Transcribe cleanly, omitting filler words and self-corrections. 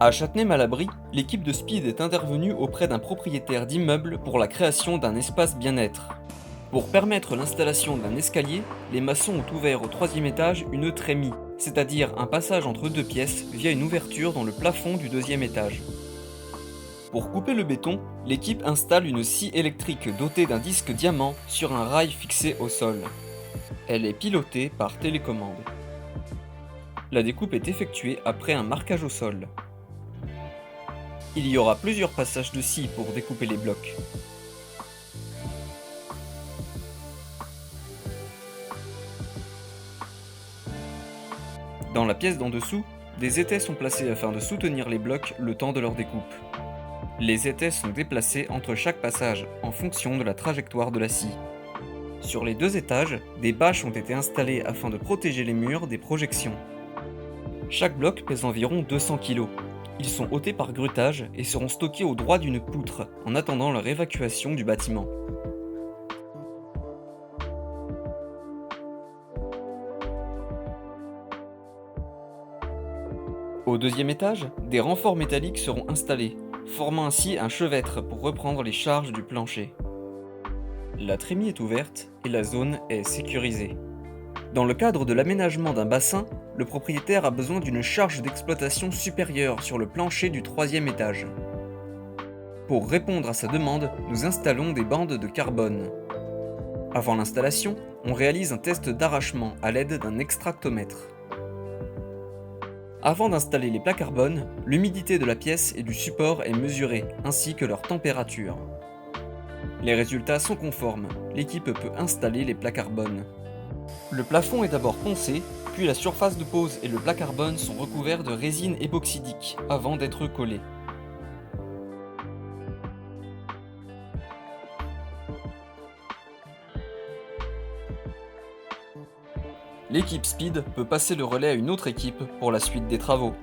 À Châtenay-Malabry, l'équipe de Speed est intervenue auprès d'un propriétaire d'immeuble pour la création d'un espace bien-être. Pour permettre l'installation d'un escalier, les maçons ont ouvert au troisième étage une trémie, c'est-à-dire un passage entre deux pièces via une ouverture dans le plafond du deuxième étage. Pour couper le béton, l'équipe installe une scie électrique dotée d'un disque diamant sur un rail fixé au sol. Elle est pilotée par télécommande. La découpe est effectuée après un marquage au sol. Il y aura plusieurs passages de scie pour découper les blocs. Dans la pièce d'en dessous, des étais sont placés afin de soutenir les blocs le temps de leur découpe. Les étais sont déplacés entre chaque passage en fonction de la trajectoire de la scie. Sur les deux étages, des bâches ont été installées afin de protéger les murs des projections. Chaque bloc pèse environ 200 kg. Ils sont ôtés par grutage et seront stockés au droit d'une poutre en attendant leur évacuation du bâtiment. Au deuxième étage, des renforts métalliques seront installés, formant ainsi un chevêtre pour reprendre les charges du plancher. La trémie est ouverte et la zone est sécurisée. Dans le cadre de l'aménagement d'un bassin, le propriétaire a besoin d'une charge d'exploitation supérieure sur le plancher du troisième étage. Pour répondre à sa demande, nous installons des bandes de carbone. Avant l'installation, on réalise un test d'arrachement à l'aide d'un extractomètre. Avant d'installer les plats carbone, l'humidité de la pièce et du support est mesurée, ainsi que leur température. Les résultats sont conformes, l'équipe peut installer les plats carbone. Le plafond est d'abord poncé, puis la surface de pose et le plat carbone sont recouverts de résine époxydique avant d'être collés. L'équipe Speed peut passer le relais à une autre équipe pour la suite des travaux.